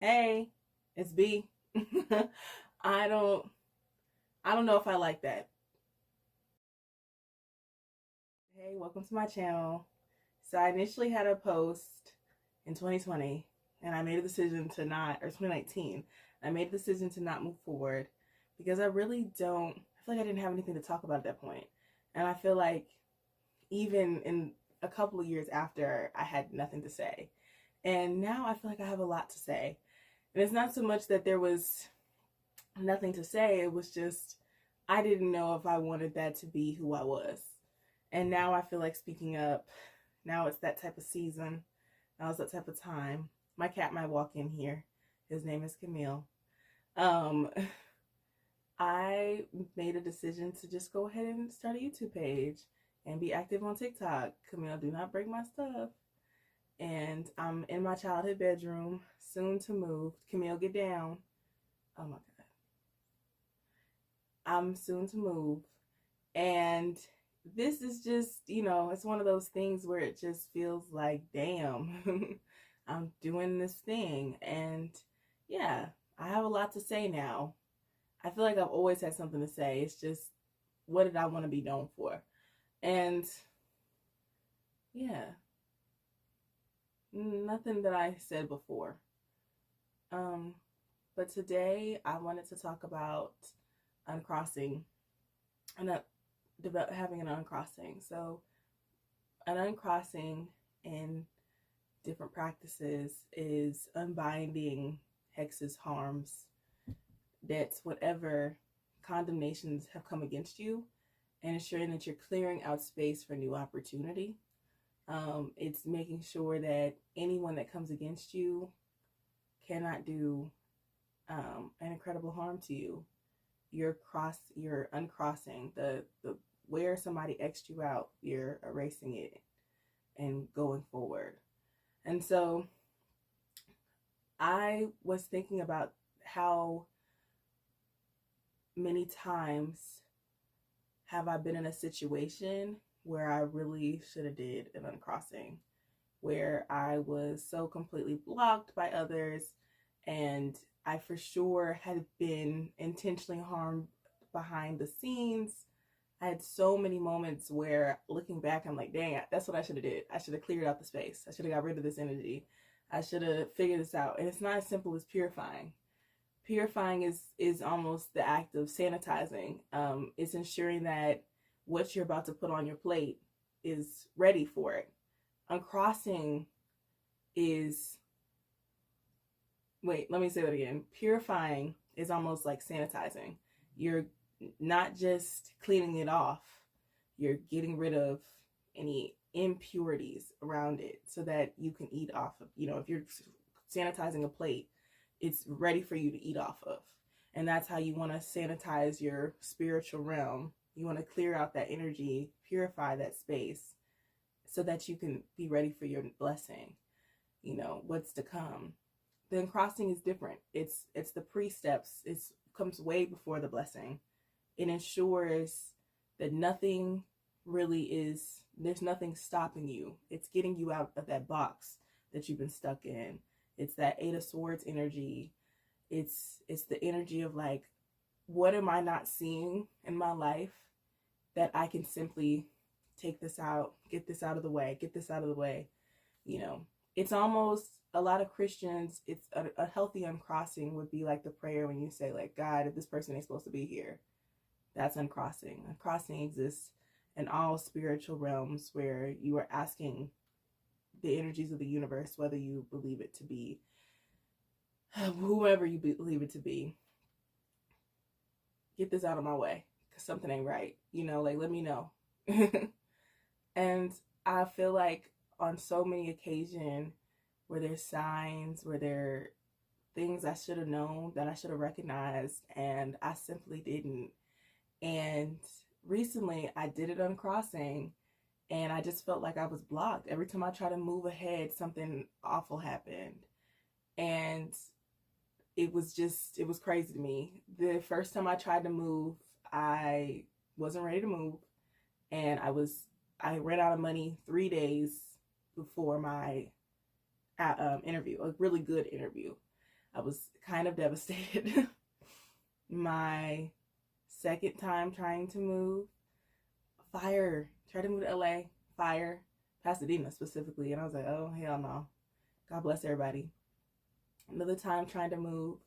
Hey, it's B. I don't I don't know if I like that. Hey, welcome to my channel. So I initially had a post in 2020 and I made a decision to not or 2019. I made a decision to not move forward because I feel like I didn't have anything to talk about at that point. And I feel like even in a couple of years after I had nothing to say. And now I feel like I have a lot to say. And it's not so much that there was nothing to say. It was just, I didn't know if I wanted that to be who I was. And now I feel like speaking up. Now it's that type of season. Now it's that type of time. My cat might walk in here. His name is Camille. Um, I made a decision to just go ahead and start a YouTube page and be active on TikTok. Camille, do not break my stuff. And I'm in my childhood bedroom, soon to move. Camille, get down. Oh my God. I'm soon to move. And this is just, it's one of those things where it just feels like, damn, I'm doing this thing. And yeah, I have a lot to say now. I feel like I've always had something to say. It's just, what did I want to be known for? And yeah, nothing that I said before. Um, but today I wanted to talk about uncrossing and having an uncrossing. So an uncrossing in different practices is unbinding hexes, harms, debts, whatever condemnations have come against you, and ensuring that you're clearing out space for new opportunity. It's making sure that anyone that comes against you cannot do an incredible harm to you. You're uncrossing the where somebody x'd you out. You're erasing it and going forward. And so I was thinking about how many times have I been in a situation where I really should have did an uncrossing, where I was so completely blocked by others, and I for sure had been intentionally harmed behind the scenes. I had so many moments where looking back, I'm like, dang, that's what I should have did. I should have cleared out the space. I should have got rid of this energy. I should have figured this out. And it's not as simple as purifying. Purifying is almost the act of sanitizing. It's ensuring that what you're about to put on your plate is ready for it. Uncrossing is, wait, let me say that again. Purifying is almost like sanitizing. You're not just cleaning it off, you're getting rid of any impurities around it so that you can eat off of, if you're sanitizing a plate, it's ready for you to eat off of. And that's how you want to sanitize your spiritual realm. You want to clear out that energy, purify that space so that you can be ready for your blessing, what's to come. The uncrossing is different. It's the pre-steps. It comes way before the blessing. It ensures that nothing really is, there's nothing stopping you. It's getting you out of that box that you've been stuck in. It's that Eight of Swords energy. It's the energy of like, what am I not seeing in my life that I can simply take this out, get this out of the way, get this out of the way. It's almost, a lot of Christians, it's a healthy uncrossing would be like the prayer when you say like, God, if this person ain't supposed to be here, that's uncrossing. Uncrossing exists in all spiritual realms where you are asking the energies of the universe, whether you believe it to be whoever you believe it to be, get this out of my way because something ain't right. Like, let me know. And I feel like on so many occasions where there's signs, where there are things I should have known, that I should have recognized, and I simply didn't. And recently I did it uncrossing, and I just felt like I was blocked. Every time I tried to move ahead, something awful happened. And it was crazy to me. The first time I tried to move, I wasn't ready to move, and I ran out of money 3 days before my interview, a really good interview. I was kind of devastated. My second time trying to move, fire. Tried to move to LA, fire. Pasadena specifically. And I was like, oh, hell no. God bless everybody. Another time trying to move,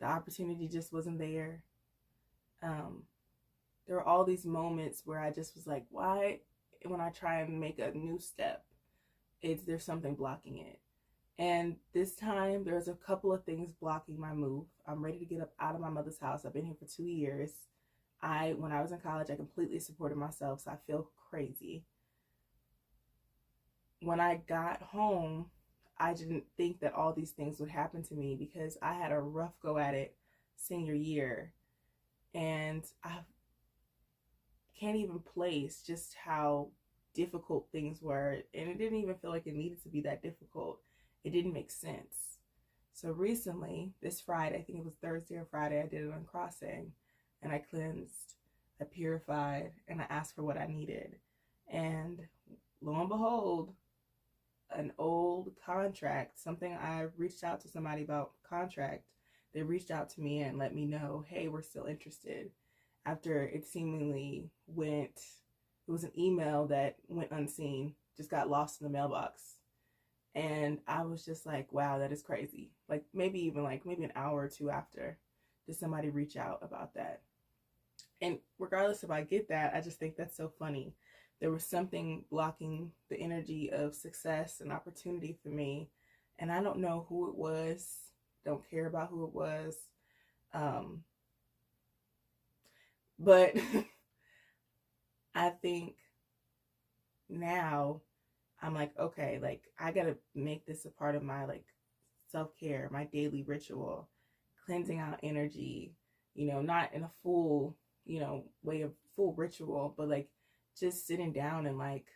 the opportunity just wasn't there. There were all these moments where I just was like, why, when I try and make a new step, there's something blocking it. And this time, there's a couple of things blocking my move. I'm ready to get up out of my mother's house. I've been here for 2 years. When I was in college, I completely supported myself, so I feel crazy. When I got home, I didn't think that all these things would happen to me because I had a rough go at it senior year. And I can't even place just how difficult things were. And it didn't even feel like it needed to be that difficult. It didn't make sense. So recently, this Friday, I think it was Thursday or Friday, I did an uncrossing. And I cleansed, I purified, and I asked for what I needed. And lo and behold, an old contract, something I reached out to somebody about contract, they reached out to me and let me know, hey, we're still interested. After it seemingly it was an email that went unseen, just got lost in the mailbox. And I was just like, wow, that is crazy. Like maybe an hour or two after, did somebody reach out about that? And regardless if I get that, I just think that's so funny. There was something blocking the energy of success and opportunity for me. And I don't know who it was. Don't care about who it was. But I think now I'm like, okay, like I gotta make this a part of my like self-care, my daily ritual, cleansing out energy, not in a full, way of full ritual, but like just sitting down and like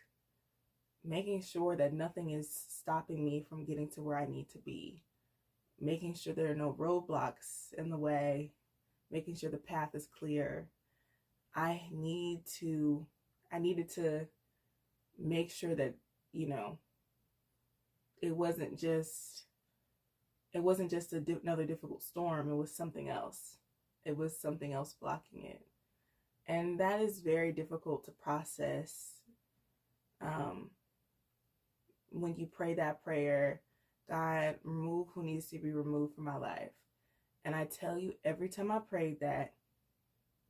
making sure that nothing is stopping me from getting to where I need to be, making sure there are no roadblocks in the way, making sure the path is clear. I needed to make sure that, it wasn't just another difficult storm. It was something else. It was something else blocking it. And that is very difficult to process. When you pray that prayer, God, remove who needs to be removed from my life. And I tell you, every time I prayed that,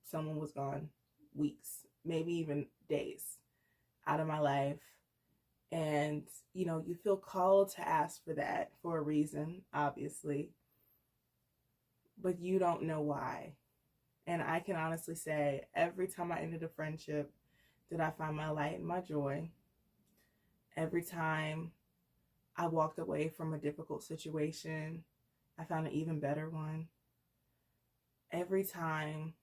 someone was gone, weeks, maybe even days out of my life. And, you feel called to ask for that for a reason, obviously, but you don't know why. And I can honestly say, every time I ended a friendship, did I find my light and my joy. Every time I walked away from a difficult situation, I found an even better one. Every time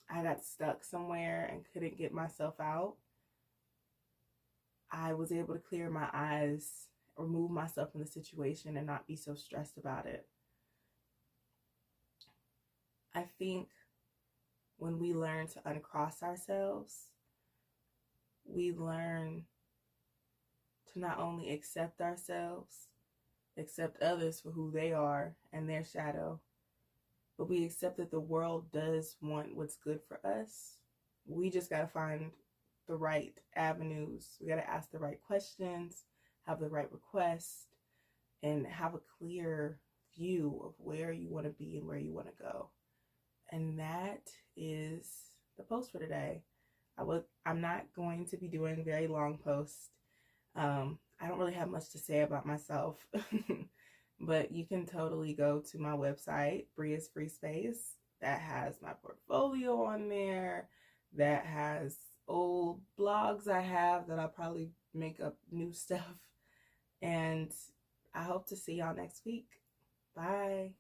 I got stuck somewhere and couldn't get myself out, I was able to clear my eyes, remove myself from the situation, and not be so stressed about it. I think when we learn to uncross ourselves, we learn to not only accept ourselves, accept others for who they are and their shadow, but we accept that the world does want what's good for us. We just got to find the right avenues. We got to ask the right questions, have the right request, and have a clear view of where you want to be and where you want to go. And that is the post for today. I'm not going to be doing very long posts. I don't really have much to say about myself, but you can totally go to my website, Bria's Free Space, that has my portfolio on there, that has old blogs I have that I'll probably make up new stuff. And I hope to see y'all next week. Bye.